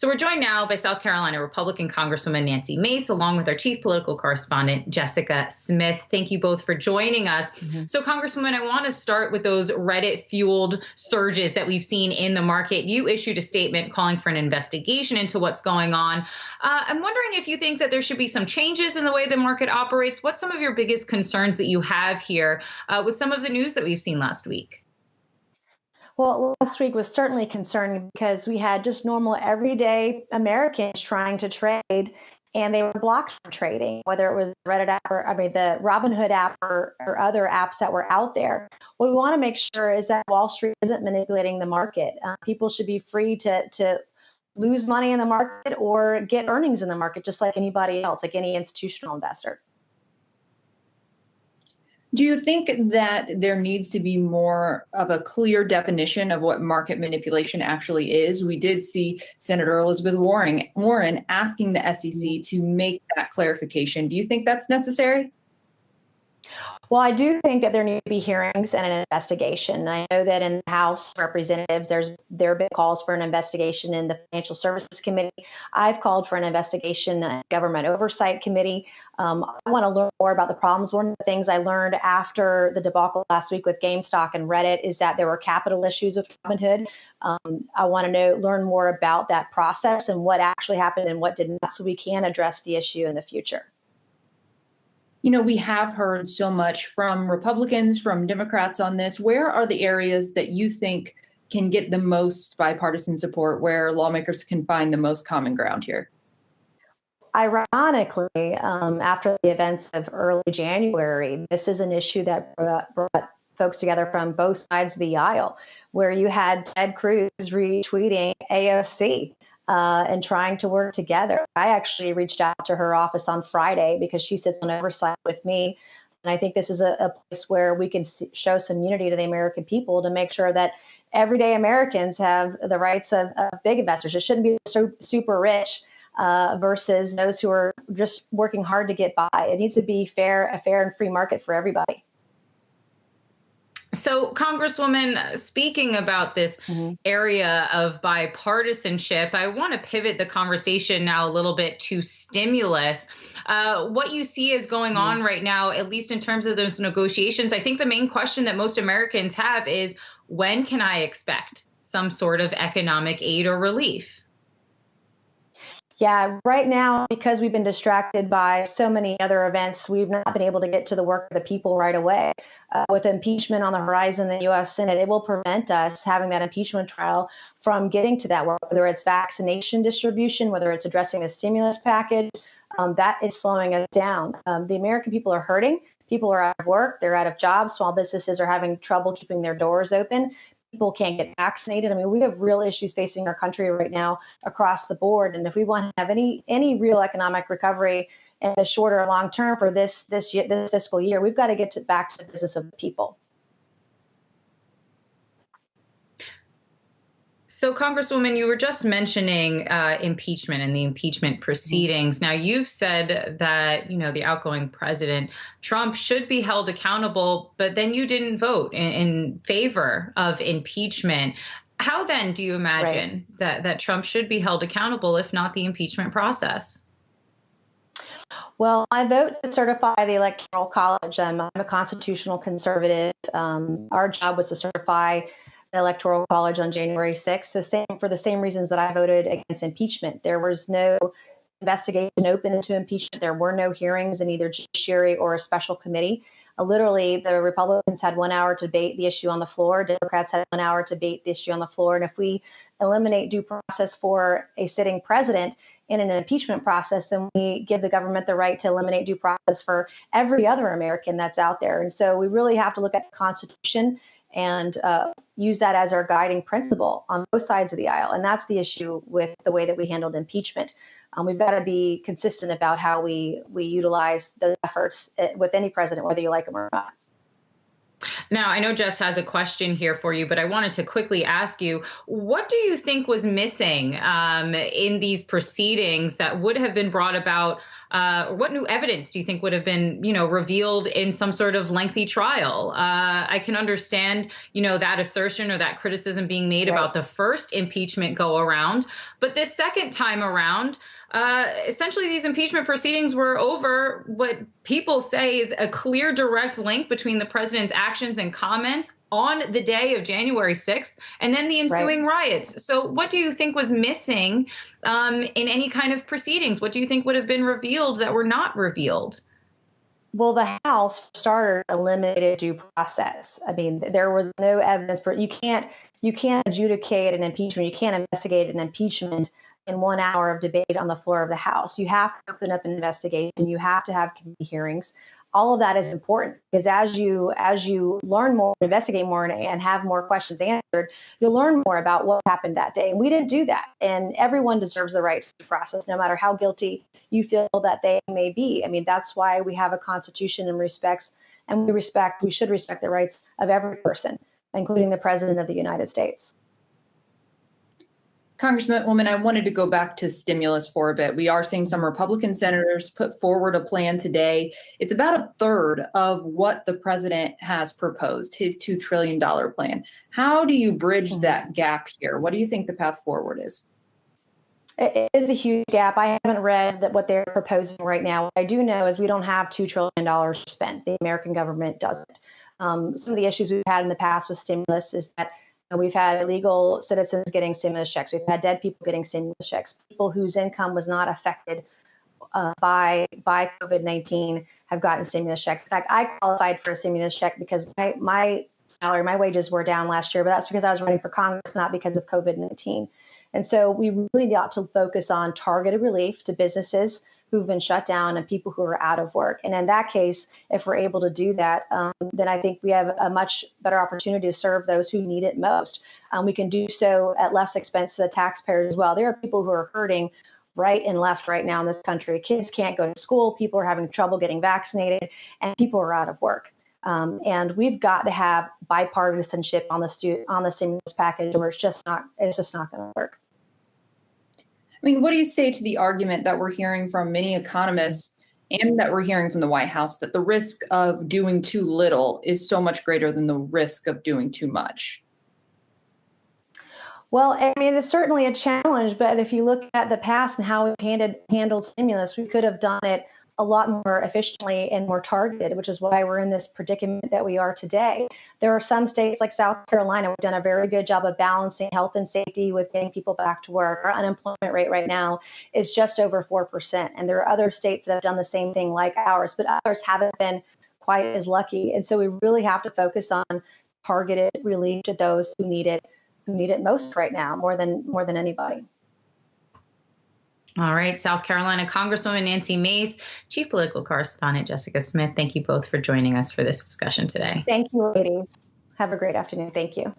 So we're joined now by South Carolina Republican Congresswoman Nancy Mace, along with our chief political correspondent, Jessica Smith. Thank you both for joining us. So Congresswoman, I want to start with those Reddit-fueled surges that we've seen in the market. You issued a statement calling for an investigation into what's going on. I'm wondering if you think that there should be some changes in the way the market operates. What's some of your biggest concerns that you have here with some of the news that we've seen last week? Well, last week was certainly concerning because we had just normal everyday Americans trying to trade, and they were blocked from trading, whether it was the Reddit app or the Robinhood app or other apps that were out there. What we want to make sure is that Wall Street isn't manipulating the market. People should be free to lose money in the market or get earnings in the market, just like anybody else, like any institutional investor. Do you think that there needs to be more of a clear definition of what market manipulation actually is? We did see Senator Elizabeth Warren asking the SEC to make that clarification. Do you think that's necessary? Well, I do think that there need to be hearings and an investigation. I know that in the House of Representatives, there have been calls for an investigation in the Financial Services Committee. I've called for an investigation in the Government Oversight Committee. I want to learn more about the problems. One of the things I learned after the debacle last week with GameStop and Reddit is that there were capital issues with Robinhood. I want to learn more about that process and what actually happened and what did not, so we can address the issue in the future. You know, we have heard so much from Republicans, from Democrats on this. Where are the areas that you think can get the most bipartisan support, where lawmakers can find the most common ground here? Ironically, after the events of early January, this is an issue that brought folks together from both sides of the aisle, where you had Ted Cruz retweeting AOC. And trying to work together. I actually reached out to her office on Friday because she sits on oversight with me. And I think this is a place where we can show some unity to the American people to make sure that everyday Americans have the rights of big investors. It shouldn't be so super rich versus those who are just working hard to get by. It needs to be a fair and free market for everybody. So, Congresswoman, speaking about this area of bipartisanship, I want to pivot the conversation now a little bit to stimulus. What you see is going on right now, at least in terms of those negotiations, I think the main question that most Americans have is, when can I expect some sort of economic aid or relief? Yeah, right now, because we've been distracted by so many other events, we've not been able to get to the work of the people right away. With impeachment on the horizon in the U.S. Senate, it will prevent us having that impeachment trial from getting to that work, whether it's vaccination distribution, whether it's addressing the stimulus package. That is slowing us down. The American people are hurting. People are out of work. They're out of jobs. Small businesses are having trouble keeping their doors open. People can't get vaccinated. I mean, we have real issues facing our country right now across the board. And if we want to have any real economic recovery in the short or long term for this fiscal year, we've got to get back to the business of the people. So, Congresswoman, you were just mentioning impeachment and the impeachment proceedings. Now, you've said that, the outgoing president, Trump, should be held accountable, but then you didn't vote in favor of impeachment. How then do you imagine that Trump should be held accountable, if not the impeachment process? Well, I vote to certify the Electoral College. I'm a constitutional conservative. Our job was to certify the Electoral College on January 6th, for the same reasons that I voted against impeachment. There was no investigation open into impeachment. There were no hearings in either judiciary or a special committee. Literally, the Republicans had 1 hour to debate the issue on the floor. Democrats had 1 hour to debate the issue on the floor. And if we eliminate due process for a sitting president in an impeachment process, then we give the government the right to eliminate due process for every other American that's out there. And so we really have to look at the Constitution and use that as our guiding principle on both sides of the aisle. And that's the issue with the way that we handled impeachment. We've got to be consistent about how we utilize those efforts with any president, whether you like them or not. Now, I know Jess has a question here for you, but I wanted to quickly ask you, what do you think was missing in these proceedings that would have been brought about what new evidence do you think would have been, revealed in some sort of lengthy trial? I can understand, that assertion or that criticism being made about the first impeachment go around, but this second time around, essentially these impeachment proceedings were over what people say is a clear direct link between the president's actions and comments on the day of January 6th and then the ensuing riots. So what do you think was missing in any kind of proceedings? What do you think would have been revealed that were not revealed? Well, the House, for starters, eliminated due process. I mean, there was no evidence, but you can't adjudicate an impeachment. You can't investigate an impeachment in 1 hour of debate on the floor of the House. You have to open up an investigation. You have to have committee hearings. All of that is important because as you learn more, investigate more, and have more questions answered, you'll learn more about what happened that day. And we didn't do that. And everyone deserves the right to due process, no matter how guilty you feel that they may be. I mean, that's why we have a constitution and we should respect the rights of every person, including the President of the United States. Congresswoman, I wanted to go back to stimulus for a bit. We are seeing some Republican senators put forward a plan today. It's about a third of what the president has proposed, his $2 trillion plan. How do you bridge that gap here? What do you think the path forward is? It is a huge gap. I haven't read what they're proposing right now. What I do know is we don't have $2 trillion to spend. The American government doesn't. Some of the issues we've had in the past with stimulus is that we've had illegal citizens getting stimulus checks. We've had dead people getting stimulus checks. People whose income was not affected by COVID-19 have gotten stimulus checks. In fact, I qualified for a stimulus check because my salary, my wages were down last year, but that's because I was running for Congress, not because of COVID-19. And so we really ought to focus on targeted relief to businesses who've been shut down and people who are out of work. And in that case, if we're able to do that, then I think we have a much better opportunity to serve those who need it most. We can do so at less expense to the taxpayers as well. There are people who are hurting right and left right now in this country. Kids can't go to school, people are having trouble getting vaccinated, and people are out of work. And we've got to have bipartisanship on the stimulus package, or it's just not going to work. I mean, what do you say to the argument that we're hearing from many economists and that we're hearing from the White House that the risk of doing too little is so much greater than the risk of doing too much? Well, I mean, it's certainly a challenge, but if you look at the past and how we've handled stimulus, we could have done it a lot more efficiently and more targeted, which is why we're in this predicament that we are today. There are some states like South Carolina who've done a very good job of balancing health and safety with getting people back to work. Our unemployment rate right now is just over 4%. And there are other states that have done the same thing like ours, but others haven't been quite as lucky. And so we really have to focus on targeted relief to those who need it most right now, more than anybody. All right, South Carolina Congresswoman Nancy Mace, Chief Political Correspondent Jessica Smith, thank you both for joining us for this discussion today. Thank you, ladies. Have a great afternoon. Thank you.